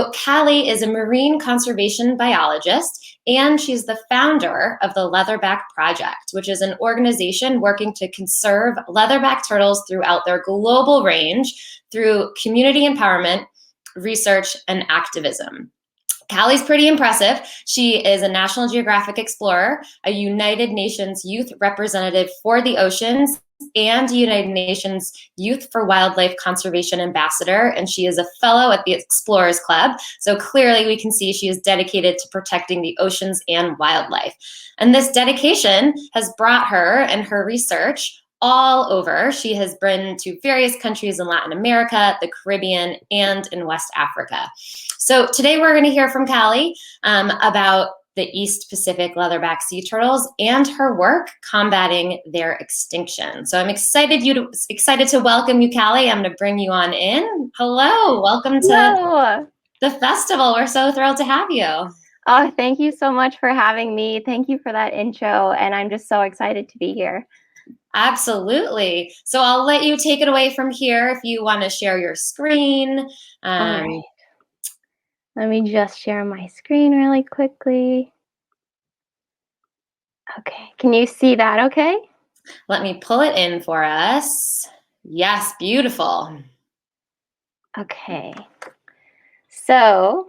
Callie is a marine conservation biologist, and she's the founder of the Leatherback Project, which is an organization working to conserve leatherback turtles throughout their global range through community empowerment, research, and activism. Callie's pretty impressive. She is a National Geographic explorer, a United Nations Youth Representative for the Oceans, and United Nations Youth for Wildlife Conservation Ambassador, and she is a fellow at the Explorers Club. So clearly we can see she is dedicated to protecting the oceans and wildlife. And this dedication has brought her and her research all over. She has been to various countries in Latin America, the Caribbean, and in West Africa. So today we're going to hear from Callie about the East Pacific leatherback sea turtles and her work combating their extinction. So I'm excited to welcome you, Callie. I'm going to bring you on in. Hello, welcome to the festival. We're so thrilled to have you. Oh, thank you so much for having me. Thank you for that intro, and I'm just so excited to be here. Absolutely. So I'll let you take it away from here if you want to share your screen. All right. Let me just share my screen really quickly. Okay, can you see that okay? Let me pull it in for us. Yes, beautiful. Okay, so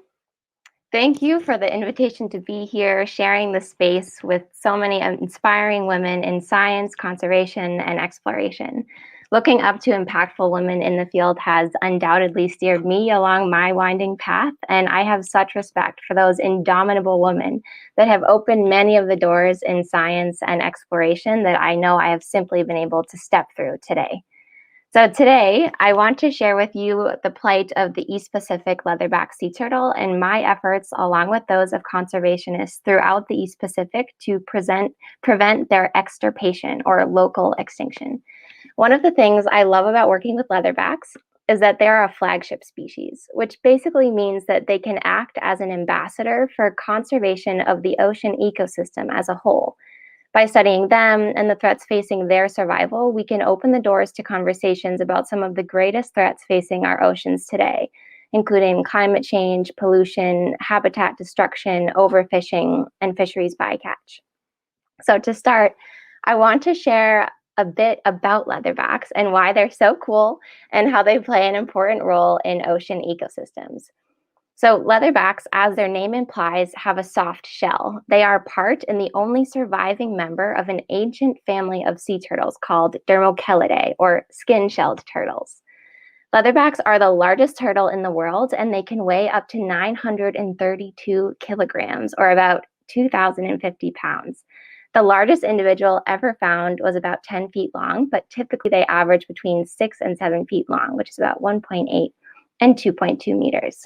thank you for the invitation to be here, sharing the space with so many inspiring women in science, conservation, and exploration. Looking up to impactful women in the field has undoubtedly steered me along my winding path, and I have such respect for those indomitable women that have opened many of the doors in science and exploration that I know I have simply been able to step through today. So today, I want to share with you the plight of the East Pacific leatherback sea turtle and my efforts, along with those of conservationists throughout the East Pacific, to prevent their extirpation or local extinction. One of the things I love about working with leatherbacks is that they're a flagship species, which basically means that they can act as an ambassador for conservation of the ocean ecosystem as a whole. By studying them and the threats facing their survival, we can open the doors to conversations about some of the greatest threats facing our oceans today, including climate change, pollution, habitat destruction, overfishing, and fisheries bycatch. So to start, I want to share a bit about leatherbacks and why they're so cool and how they play an important role in ocean ecosystems. So leatherbacks, as their name implies, have a soft shell. They are part and the only surviving member of an ancient family of sea turtles called Dermochelidae, or skin-shelled turtles. Leatherbacks are the largest turtle in the world, and they can weigh up to 932 kilograms, or about 2,050 pounds. The largest individual ever found was about 10 feet long, but typically they average between 6 and 7 feet long, which is about 1.8 and 2.2 meters.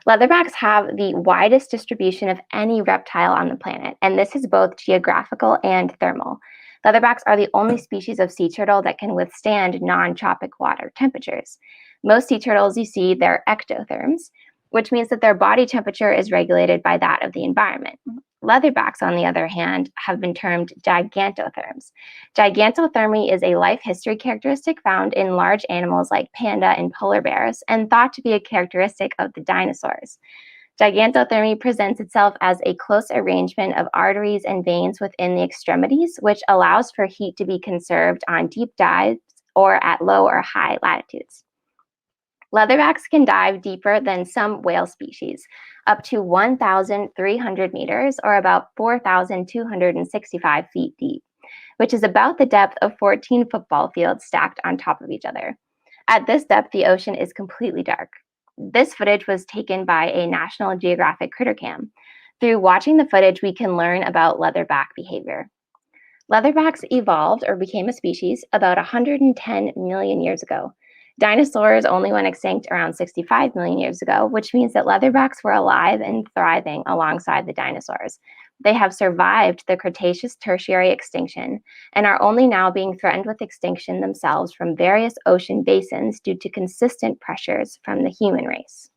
Leatherbacks have the widest distribution of any reptile on the planet, and this is both geographical and thermal. Leatherbacks are the only species of sea turtle that can withstand non-tropic water temperatures. Most sea turtles you see, they're ectotherms, which means that their body temperature is regulated by that of the environment. Leatherbacks, on the other hand, have been termed gigantotherms. Gigantothermy is a life history characteristic found in large animals like panda and polar bears, and thought to be a characteristic of the dinosaurs. Gigantothermy presents itself as a close arrangement of arteries and veins within the extremities, which allows for heat to be conserved on deep dives or at low or high latitudes. Leatherbacks can dive deeper than some whale species, up to 1,300 meters or about 4,265 feet deep, which is about the depth of 14 football fields stacked on top of each other. At this depth, the ocean is completely dark. This footage was taken by a National Geographic critter cam. Through watching the footage, we can learn about leatherback behavior. Leatherbacks evolved or became a species about 110 million years ago. Dinosaurs only went extinct around 65 million years ago, which means that leatherbacks were alive and thriving alongside the dinosaurs. They have survived the Cretaceous-Tertiary extinction and are only now being threatened with extinction themselves from various ocean basins due to consistent pressures from the human race.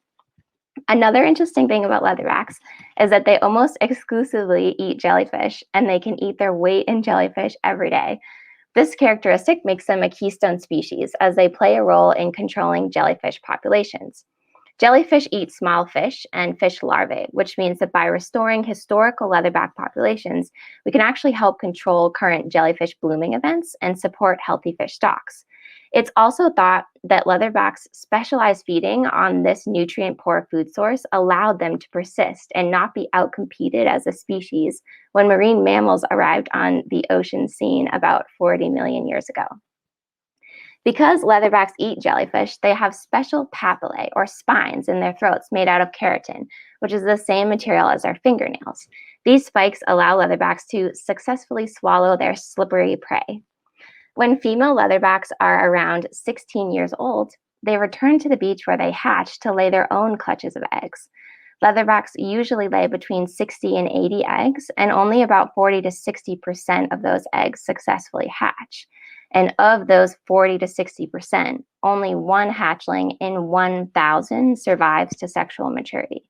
Another interesting thing about leatherbacks is that they almost exclusively eat jellyfish, and they can eat their weight in jellyfish every day. This characteristic makes them a keystone species, as they play a role in controlling jellyfish populations. Jellyfish eat small fish and fish larvae, which means that by restoring historical leatherback populations, we can actually help control current jellyfish blooming events and support healthy fish stocks. It's also thought that leatherbacks' specialized feeding on this nutrient-poor food source allowed them to persist and not be outcompeted as a species when marine mammals arrived on the ocean scene about 40 million years ago. Because leatherbacks eat jellyfish, they have special papillae, or spines, in their throats made out of keratin, which is the same material as our fingernails. These spikes allow leatherbacks to successfully swallow their slippery prey. When female leatherbacks are around 16 years old, they return to the beach where they hatch to lay their own clutches of eggs. Leatherbacks usually lay between 60 and 80 eggs, and only about 40 to 60% of those eggs successfully hatch. And of those 40 to 60%, only one hatchling in 1,000 survives to sexual maturity.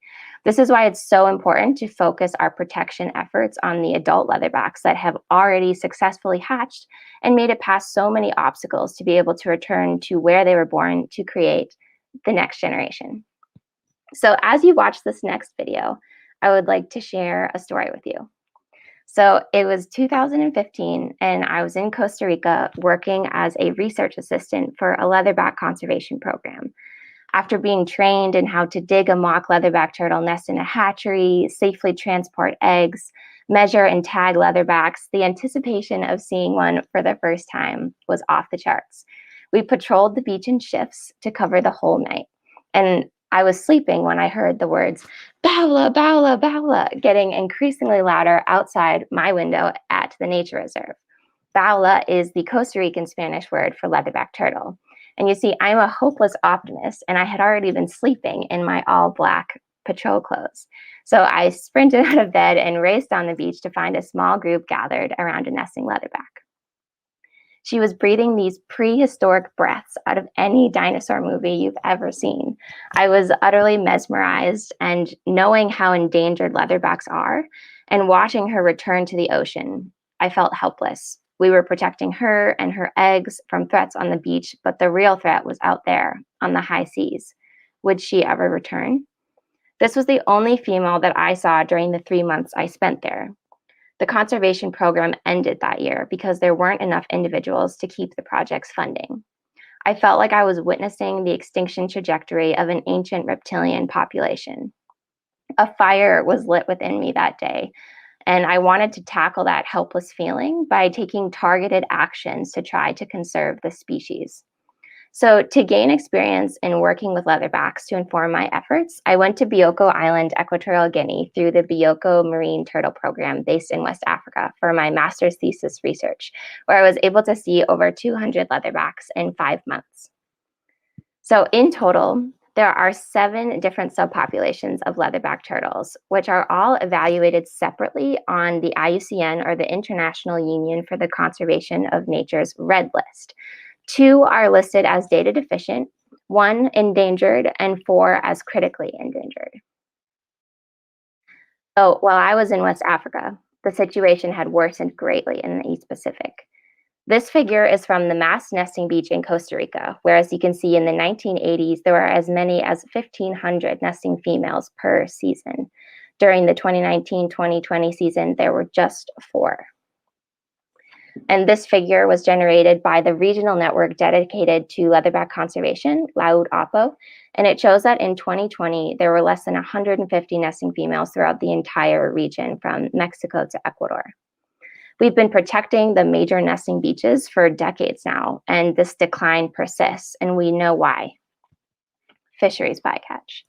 This is why it's so important to focus our protection efforts on the adult leatherbacks that have already successfully hatched and made it past so many obstacles to be able to return to where they were born to create the next generation. So as you watch this next video, I would like to share a story with you. So it was 2015, and I was in Costa Rica working as a research assistant for a leatherback conservation program. After being trained in how to dig a mock leatherback turtle nest in a hatchery, safely transport eggs, measure and tag leatherbacks, the anticipation of seeing one for the first time was off the charts. We patrolled the beach in shifts to cover the whole night. And I was sleeping when I heard the words, "Bowla, bowla, bowla," getting increasingly louder outside my window at the nature reserve. Bowla is the Costa Rican Spanish word for leatherback turtle. And you see, I'm a hopeless optimist, and I had already been sleeping in my all-black patrol clothes. So I sprinted out of bed and raced down the beach to find a small group gathered around a nesting leatherback. She was breathing these prehistoric breaths out of any dinosaur movie you've ever seen. I was utterly mesmerized, and knowing how endangered leatherbacks are and watching her return to the ocean, I felt helpless. We were protecting her and her eggs from threats on the beach, but the real threat was out there on the high seas. Would she ever return? This was the only female that I saw during the 3 months I spent there. The conservation program ended that year because there weren't enough individuals to keep the project's funding. I felt like I was witnessing the extinction trajectory of an ancient reptilian population. A fire was lit within me that day, and I wanted to tackle that helpless feeling by taking targeted actions to try to conserve the species. So to gain experience in working with leatherbacks to inform my efforts, I went to Bioko Island, Equatorial Guinea through the Bioko Marine Turtle Program based in West Africa for my master's thesis research, where I was able to see over 200 leatherbacks in 5 months. So in total, there are 7 different subpopulations of leatherback turtles, which are all evaluated separately on the IUCN, or the International Union for the Conservation of Nature's Red List. 2 are listed as data deficient, 1 endangered, and 4 as critically endangered. So while I was in West Africa, the situation had worsened greatly in the East Pacific. This figure is from the mass nesting beach in Costa Rica, where, as you can see, in the 1980s, there were as many as 1,500 nesting females per season. During the 2019-2020 season, there were just 4. And this figure was generated by the regional network dedicated to leatherback conservation, Laud-APO, and it shows that in 2020, there were less than 150 nesting females throughout the entire region from Mexico to Ecuador. We've been protecting the major nesting beaches for decades now, and this decline persists, and we know why. Fisheries bycatch.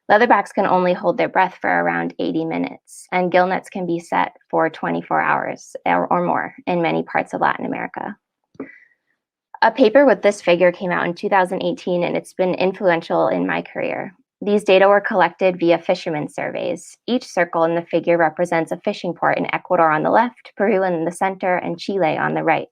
Leatherbacks can only hold their breath for around 80 minutes, and gill nets can be set for 24 hours or more in many parts of Latin America. A paper with this figure came out in 2018, and it's been influential in my career. These data were collected via fishermen surveys. Each circle in the figure represents a fishing port in Ecuador on the left, Peru in the center, and Chile on the right.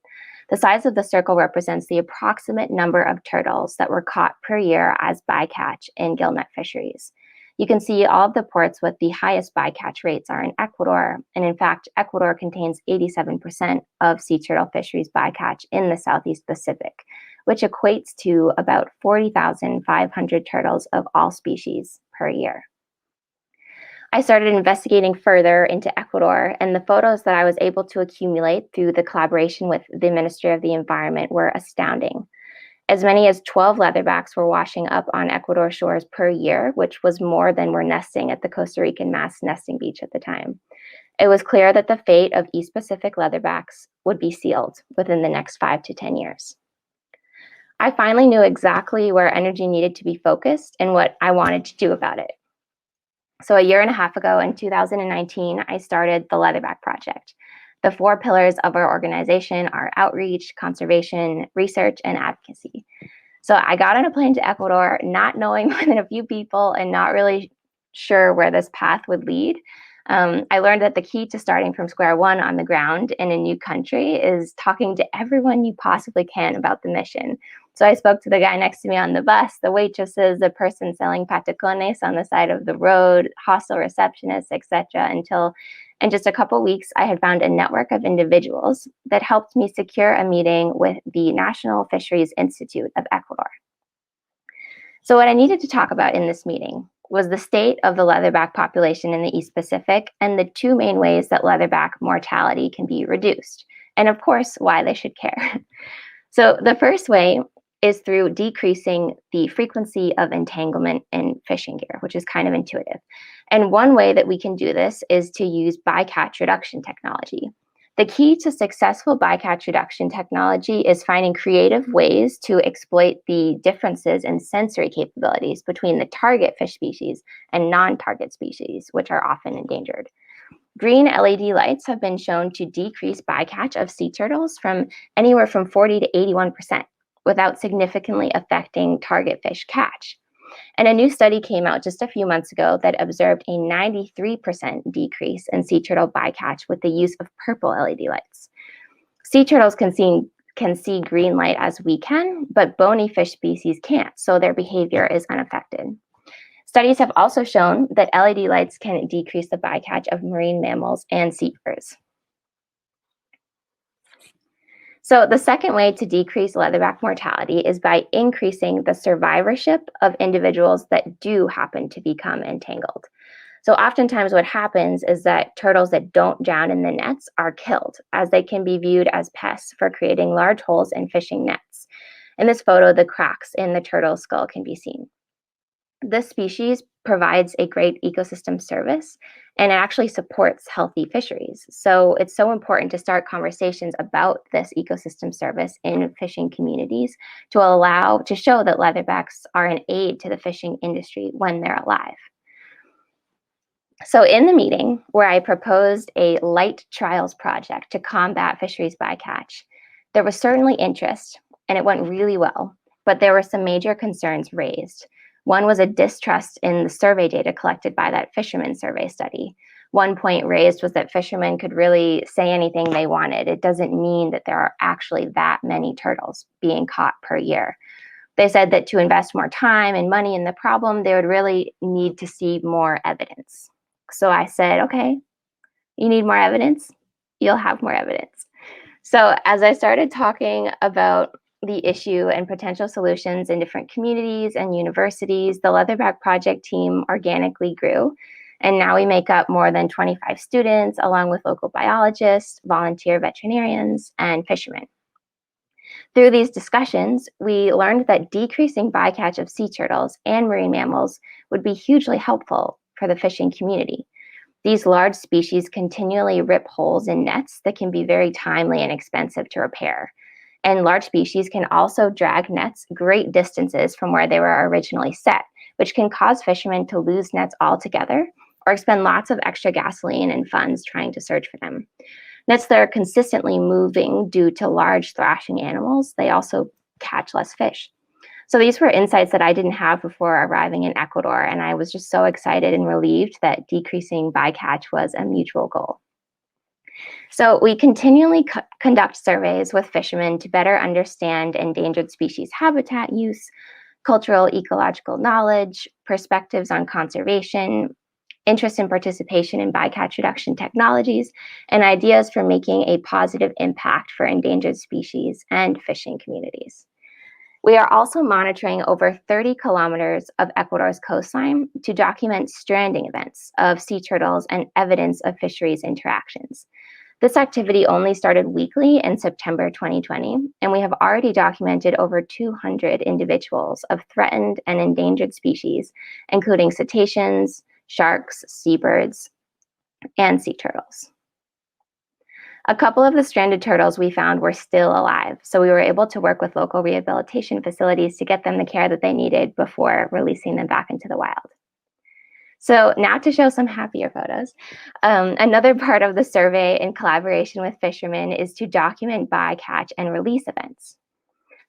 The size of the circle represents the approximate number of turtles that were caught per year as bycatch in gillnet fisheries. You can see all of the ports with the highest bycatch rates are in Ecuador, and in fact, Ecuador contains 87% of sea turtle fisheries bycatch in the Southeast Pacific, which equates to about 40,500 turtles of all species per year. I started investigating further into Ecuador, and the photos that I was able to accumulate through the collaboration with the Ministry of the Environment were astounding. As many as 12 leatherbacks were washing up on Ecuador shores per year, which was more than were nesting at the Costa Rican mass nesting beach at the time. It was clear that the fate of East Pacific leatherbacks would be sealed within the next 5 to 10 years. I finally knew exactly where energy needed to be focused and what I wanted to do about it. So a year and a half ago in 2019, I started the Leatherback Project. The 4 pillars of our organization are outreach, conservation, research, and advocacy. So I got on a plane to Ecuador, not knowing more than a few people and not really sure where this path would lead. I learned that the key to starting from square one on the ground in a new country is talking to everyone you possibly can about the mission. So I spoke to the guy next to me on the bus, the waitresses, the person selling patacones on the side of the road, hostel receptionists, etc. Until in just a couple weeks, I had found a network of individuals that helped me secure a meeting with the National Fisheries Institute of Ecuador. So what I needed to talk about in this meeting was the state of the leatherback population in the East Pacific and the 2 main ways that leatherback mortality can be reduced, and of course, why they should care. So the first way is through decreasing the frequency of entanglement in fishing gear, which is kind of intuitive. And one way that we can do this is to use bycatch reduction technology. The key to successful bycatch reduction technology is finding creative ways to exploit the differences in sensory capabilities between the target fish species and non-target species, which are often endangered. Green LED lights have been shown to decrease bycatch of sea turtles from anywhere from 40 to 81% without significantly affecting target fish catch. And a new study came out just a few months ago that observed a 93% decrease in sea turtle bycatch with the use of purple LED lights. Sea turtles can see green light as we can, but bony fish species can't, so their behavior is unaffected. Studies have also shown that LED lights can decrease the bycatch of marine mammals and seabirds. So the second way to decrease leatherback mortality is by increasing the survivorship of individuals that do happen to become entangled. So oftentimes what happens is that turtles that don't drown in the nets are killed, as they can be viewed as pests for creating large holes in fishing nets. In this photo, the cracks in the turtle skull can be seen. This species provides a great ecosystem service, and it actually supports healthy fisheries. So it's so important to start conversations about this ecosystem service in fishing communities to show that leatherbacks are an aid to the fishing industry when they're alive. So in the meeting where I proposed a light trials project to combat fisheries bycatch, there was certainly interest and it went really well, but there were some major concerns raised. One was a distrust in the survey data collected by that fisherman survey study. One point raised was that fishermen could really say anything they wanted. It doesn't mean that there are actually that many turtles being caught per year. They said that to invest more time and money in the problem, they would really need to see more evidence. So I said, okay, you need more evidence, you'll have more evidence. So as I started talking about the issue and potential solutions in different communities and universities, the Leatherback Project team organically grew. And now we make up more than 25 students, along with local biologists, volunteer veterinarians, and fishermen. Through these discussions, we learned that decreasing bycatch of sea turtles and marine mammals would be hugely helpful for the fishing community. These large species continually rip holes in nets that can be very timely and expensive to repair. And large species can also drag nets great distances from where they were originally set, which can cause fishermen to lose nets altogether or expend lots of extra gasoline and funds trying to search for them. Nets that are consistently moving due to large thrashing animals, they also catch less fish. So these were insights that I didn't have before arriving in Ecuador, and I was just so excited and relieved that decreasing bycatch was a mutual goal. So we continually conduct surveys with fishermen to better understand endangered species habitat use, cultural ecological knowledge, perspectives on conservation, interest in participation in bycatch reduction technologies, and ideas for making a positive impact for endangered species and fishing communities. We are also monitoring over 30 kilometers of Ecuador's coastline to document stranding events of sea turtles and evidence of fisheries interactions. This activity only started weekly in September 2020, and we have already documented over 200 individuals of threatened and endangered species, including cetaceans, sharks, seabirds, and sea turtles. A couple of the stranded turtles we found were still alive, so we were able to work with local rehabilitation facilities to get them the care that they needed before releasing them back into the wild. So now to show some happier photos. Another part of the survey in collaboration with fishermen is to document bycatch and release events.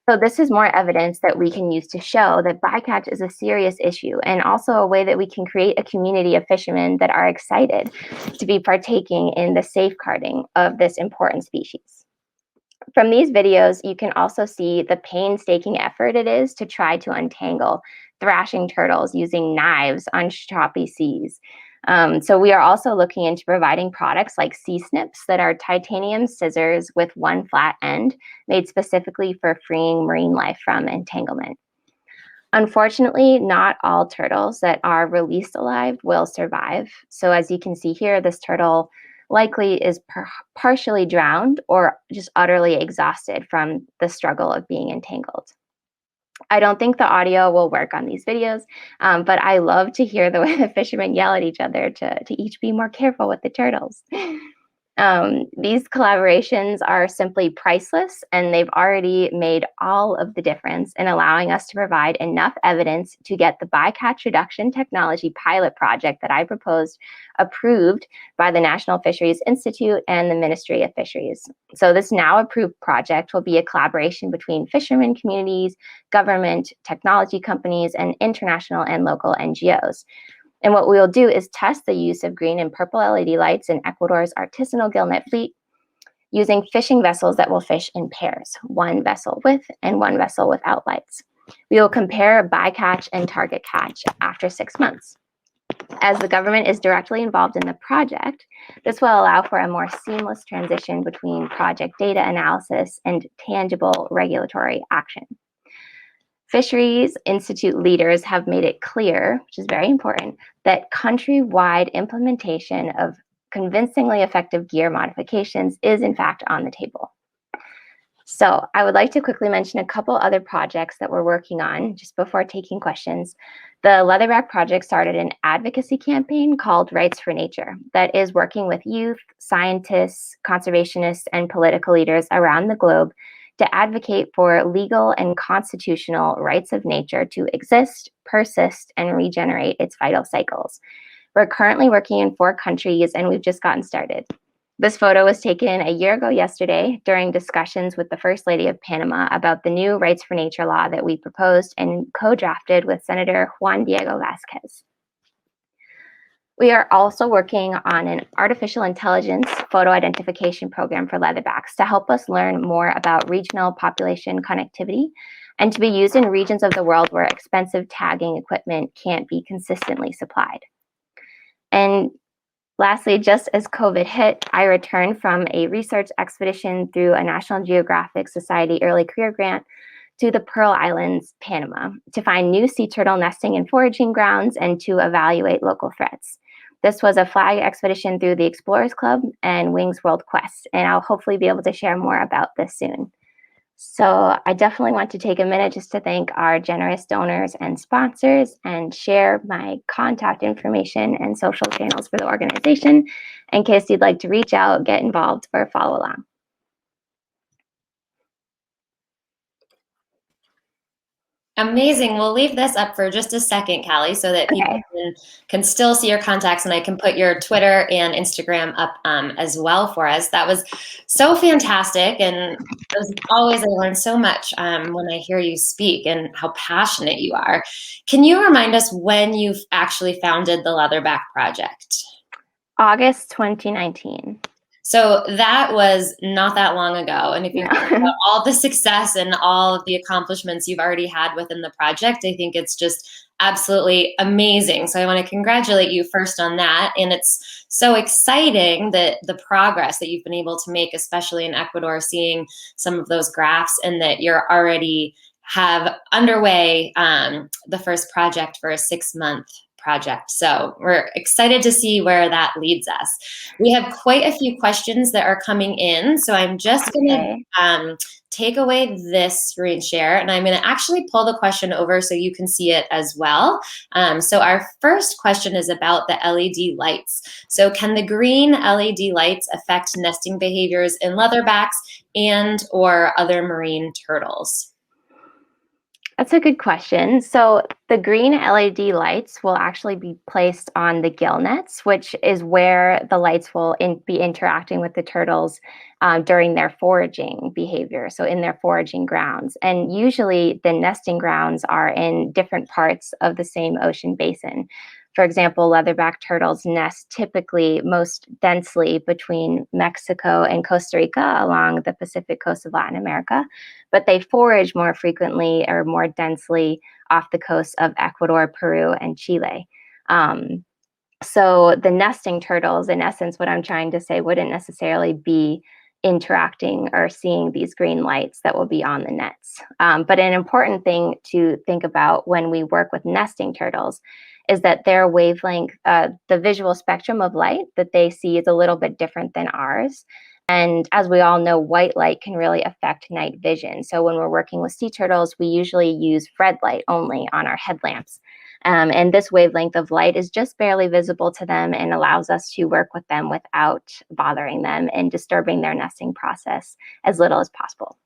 So this is more evidence that we can use to show that bycatch is a serious issue, and also a way that we can create a community of fishermen that are excited to be partaking in the safeguarding of this important species. From these videos, you can also see the painstaking effort it is to try to untangle thrashing turtles using knives on choppy seas. So we are also looking into providing products like sea snips that are titanium scissors with one flat end made specifically for freeing marine life from entanglement. Unfortunately, not all turtles that are released alive will survive. So as you can see here, this turtle likely is partially drowned or just utterly exhausted from the struggle of being entangled. I don't think the audio will work on these videos, but I love to hear the way the fishermen yell at each other to each be more careful with the turtles. These collaborations are simply priceless, and they've already made all of the difference in allowing us to provide enough evidence to get the bycatch reduction technology pilot project that I proposed approved by the National Fisheries Institute and the Ministry of Fisheries. So this now approved project will be a collaboration between fishermen communities, government, technology companies, and international and local NGOs. And what we will do is test the use of green and purple LED lights in Ecuador's artisanal gillnet fleet using fishing vessels that will fish in pairs, one vessel with and one vessel without lights. We will compare bycatch and target catch after 6 months. As the government is directly involved in the project, this will allow for a more seamless transition between project data analysis and tangible regulatory action. Fisheries Institute leaders have made it clear, which is very important, that countrywide implementation of convincingly effective gear modifications is in fact on the table. So I would like to quickly mention a couple other projects that we're working on just before taking questions. The Leatherback Project started an advocacy campaign called Rights for Nature that is working with youth, scientists, conservationists, and political leaders around the globe to advocate for legal and constitutional rights of nature to exist, persist, and regenerate its vital cycles. We're currently working in 4 countries, and we've just gotten started. This photo was taken a year ago yesterday during discussions with the First Lady of Panama about the new Rights for Nature law that we proposed and co-drafted with Senator Juan Diego Vasquez. We are also working on an artificial intelligence photo identification program for leatherbacks to help us learn more about regional population connectivity and to be used in regions of the world where expensive tagging equipment can't be consistently supplied. And lastly, just as COVID hit, I returned from a research expedition through a National Geographic Society Early Career Grant to the Pearl Islands, Panama, to find new sea turtle nesting and foraging grounds and to evaluate local threats. This was a flag expedition through the Explorers Club and Wings World Quest, and I'll hopefully be able to share more about this soon. So I definitely want to take a minute just to thank our generous donors and sponsors and share my contact information and social channels for the organization in case you'd like to reach out, get involved, or follow along. Amazing. We'll leave this up for just a second, Callie, so that people can still see your contacts, and I can put your Twitter and Instagram up as well for us. That was so fantastic, and as always, I learn so much when I hear you speak and how passionate you are. Can you remind us when you actually founded the Leatherback Project? August 2019. So that was not that long ago. And if you think about all the success and all of the accomplishments you've already had within the project, I think it's just absolutely amazing. So I want to congratulate you first on that. And it's so exciting that the progress that you've been able to make, especially in Ecuador, seeing some of those graphs, and that you're already have underway the first project for a 6-month project. So we're excited to see where that leads us. We have quite a few questions that are coming in. So I'm just going to take away this screen share, and I'm going to actually pull the question over so you can see it as well. So our first question is about the LED lights. So can the green LED lights affect nesting behaviors in leatherbacks and or other marine turtles? That's a good question. So the green LED lights will actually be placed on the gill nets, which is where the lights will be interacting with the turtles during their foraging behavior, so in their foraging grounds. And usually the nesting grounds are in different parts of the same ocean basin. For example, leatherback turtles nest typically most densely between Mexico and Costa Rica along the Pacific coast of Latin America, but they forage more frequently or more densely off the coast of Ecuador, Peru, and Chile. So the nesting turtles, in essence, what I'm trying to say, wouldn't necessarily be interacting or seeing these green lights that will be on the nets. But an important thing to think about when we work with nesting turtles is that their wavelength, the visual spectrum of light that they see is a little bit different than ours. And as we all know, white light can really affect night vision. So when we're working with sea turtles, we usually use red light only on our headlamps. And this wavelength of light is just barely visible to them and allows us to work with them without bothering them and disturbing their nesting process as little as possible.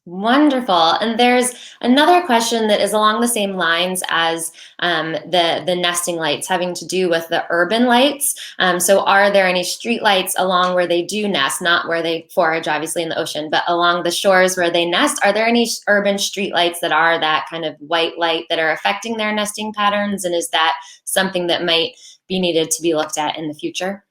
Wonderful. And there's another question that is along the same lines as the nesting lights, having to do with the urban lights. So are there any street lights along where they do nest, not where they forage, obviously in the ocean, but along the shores where they nest? Are there any urban street lights that are that kind of white light that are affecting their nesting patterns? And is that something that might be needed to be looked at in the future?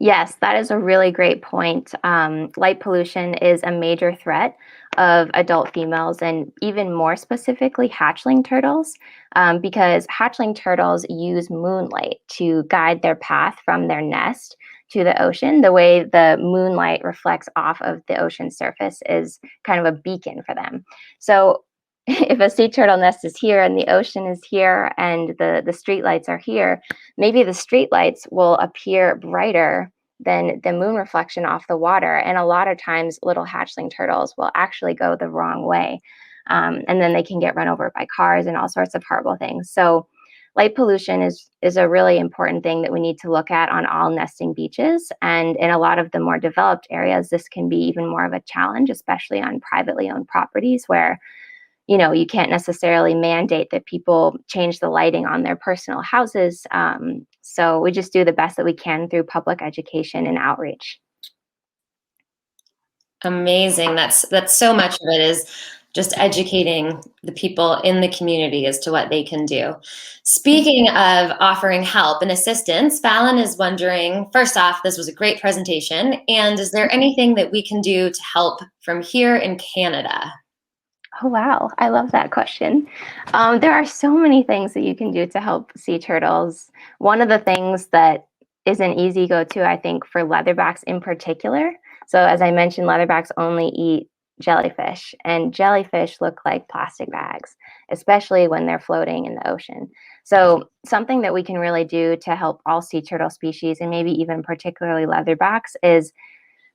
Yes, that is a really great point. Light pollution is a major threat of adult females and even more specifically hatchling turtles, because hatchling turtles use moonlight to guide their path from their nest to the ocean. The way the moonlight reflects off of the ocean surface is kind of a beacon for them. So if a sea turtle nest is here and the ocean is here and the street lights are here, maybe the street lights will appear brighter than the moon reflection off the water. And a lot of times little hatchling turtles will actually go the wrong way. And then they can get run over by cars and all sorts of horrible things. So light pollution is a really important thing that we need to look at on all nesting beaches. And in a lot of the more developed areas, this can be even more of a challenge, especially on privately owned properties where you can't necessarily mandate that people change the lighting on their personal houses. So we just do the best that we can through public education and outreach. Amazing. That's so much of it is just educating the people in the community as to what they can do. Speaking of offering help and assistance, Fallon is wondering, first off, this was a great presentation. And is there anything that we can do to help from here in Canada? Oh, wow. I love that question. There are so many things that you can do to help sea turtles. One of the things that is an easy go-to, I think, for leatherbacks in particular. So as I mentioned, leatherbacks only eat jellyfish, and jellyfish look like plastic bags, especially when they're floating in the ocean. So something that we can really do to help all sea turtle species, and maybe even particularly leatherbacks, is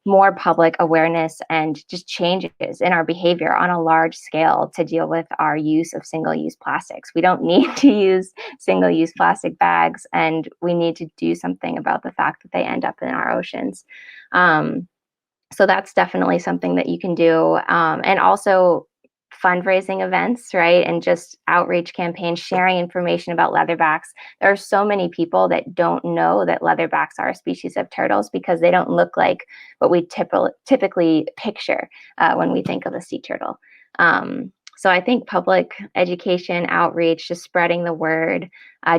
more public awareness and just changes in our behavior on a large scale to deal with our use of single-use plastics. We don't need to use single-use plastic bags, and we need to do something about the fact that they end up in our oceans. So that's definitely something that you can do. And also fundraising events, right? And just outreach campaigns, sharing information about leatherbacks. There are so many people that don't know that leatherbacks are a species of turtles because they don't look like what we typically picture when we think of a sea turtle. So I think public education, outreach, just spreading the word,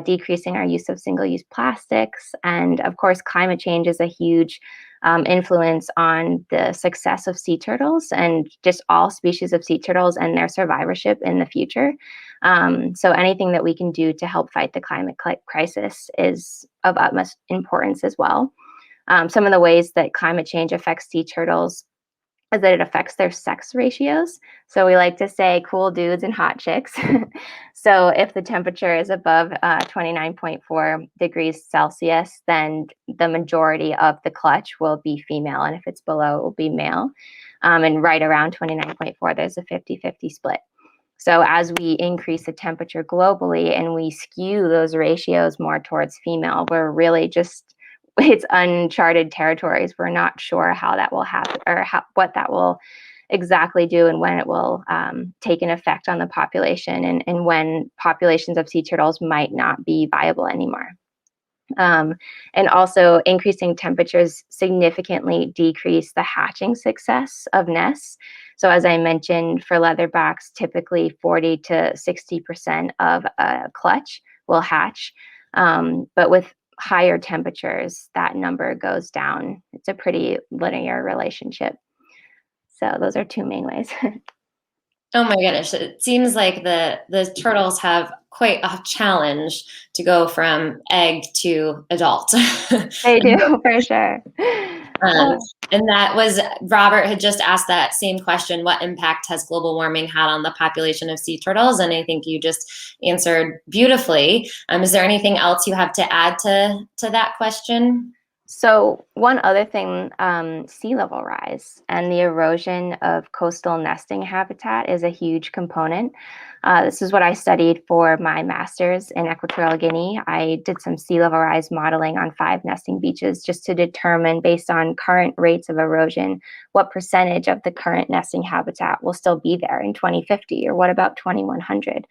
decreasing our use of single-use plastics, and of course, climate change is a huge influence on the success of sea turtles and just all species of sea turtles and their survivorship in the future. So anything that we can do to help fight the climate crisis is of utmost importance as well. Some of the ways that climate change affects sea turtles is that it affects their sex ratios. So we like to say cool dudes and hot chicks. So if the temperature is above 29.4 degrees Celsius, then the majority of the clutch will be female. And if it's below, it will be male. And right around 29.4, there's a 50-50 split. So as we increase the temperature globally and we skew those ratios more towards female, we're really just, it's uncharted territories. We're not sure how that will happen or what that will exactly do and when it will take an effect on the population and when populations of sea turtles might not be viable anymore. And also increasing temperatures significantly decrease the hatching success of nests. So as I mentioned, for leatherbacks, typically 40 to 60% of a clutch will hatch. But with higher temperatures, that number goes down. It's a pretty linear relationship. So those are two main ways. Oh my goodness. It seems like the turtles have quite a challenge to go from egg to adult. They do, for sure. Um, and that was, Robert had just asked that same question, what impact has global warming had on the population of sea turtles? And I think you just answered beautifully. Is there anything else you have to add to that question? So one other thing, sea level rise and the erosion of coastal nesting habitat is a huge component. This is what I studied for my master's in Equatorial Guinea. I did some sea level rise modeling on 5 nesting beaches just to determine, based on current rates of erosion, what percentage of the current nesting habitat will still be there in 2050, or what about 2100?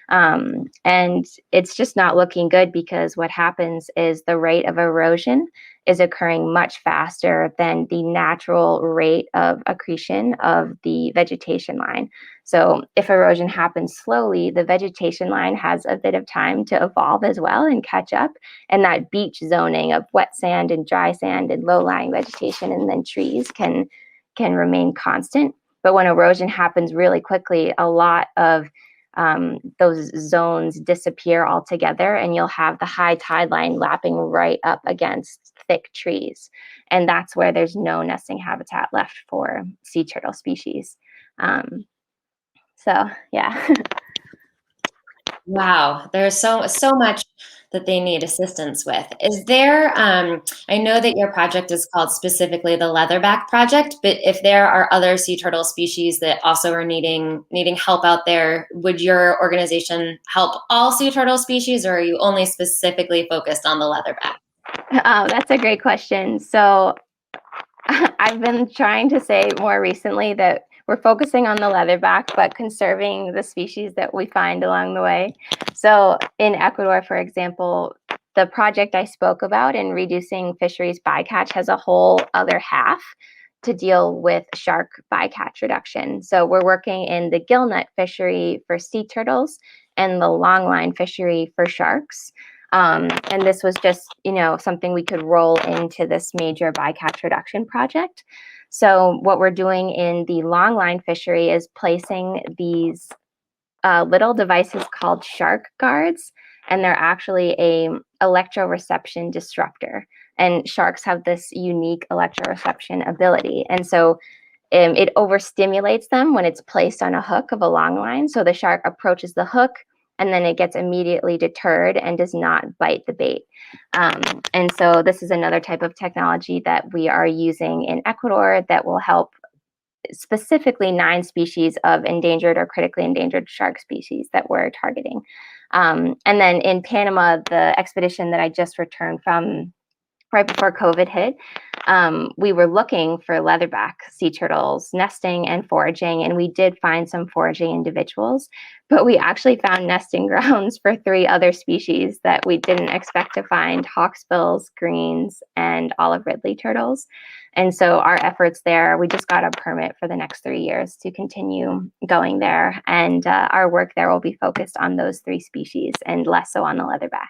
And it's just not looking good, because what happens is the rate of erosion is occurring much faster than the natural rate of accretion of the vegetation line. So if erosion happens slowly, the vegetation line has a bit of time to evolve as well and catch up. And that beach zoning of wet sand and dry sand and low-lying vegetation and then trees can remain constant. But when erosion happens really quickly, a lot of those zones disappear altogether, and you'll have the high tide line lapping right up against thick trees. And that's where there's no nesting habitat left for sea turtle species. So, yeah. Wow, there's so much that they need assistance with. Is there, I know that your project is called specifically the Leatherback Project, but if there are other sea turtle species that also are needing help out there, would your organization help all sea turtle species, or are you only specifically focused on the leatherback? That's a great question. So I've been trying to say more recently that we're focusing on the leatherback, but conserving the species that we find along the way. So in Ecuador, for example, the project I spoke about in reducing fisheries bycatch has a whole other half to deal with shark bycatch reduction. So we're working in the gillnet fishery for sea turtles and the longline fishery for sharks. And this was just, something we could roll into this major bycatch reduction project. So what we're doing in the longline fishery is placing these little devices called shark guards, and they're actually a electroreception disruptor. And sharks have this unique electroreception ability. And so it overstimulates them when it's placed on a hook of a long line. So the shark approaches the hook, and then it gets immediately deterred and does not bite the bait. And so this is another type of technology that we are using in Ecuador that will help specifically 9 species of endangered or critically endangered shark species that we're targeting. And then in Panama, the expedition that I just returned from right before COVID hit, we were looking for leatherback sea turtles nesting and foraging, and we did find some foraging individuals, but we actually found nesting grounds for 3 other species that we didn't expect to find: hawksbills, greens, and olive ridley turtles. And so our efforts there, we just got a permit for the next 3 years to continue going there, and our work there will be focused on those 3 species and less so on the leatherback.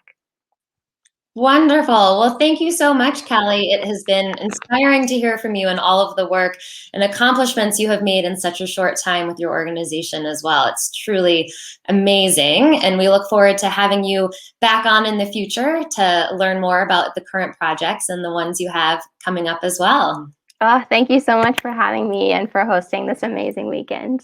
Wonderful. Well, thank you so much, Callie. It has been inspiring to hear from you and all of the work and accomplishments you have made in such a short time with your organization as well. It's truly amazing. And we look forward to having you back on in the future to learn more about the current projects and the ones you have coming up as well. Oh, thank you so much for having me and for hosting this amazing weekend.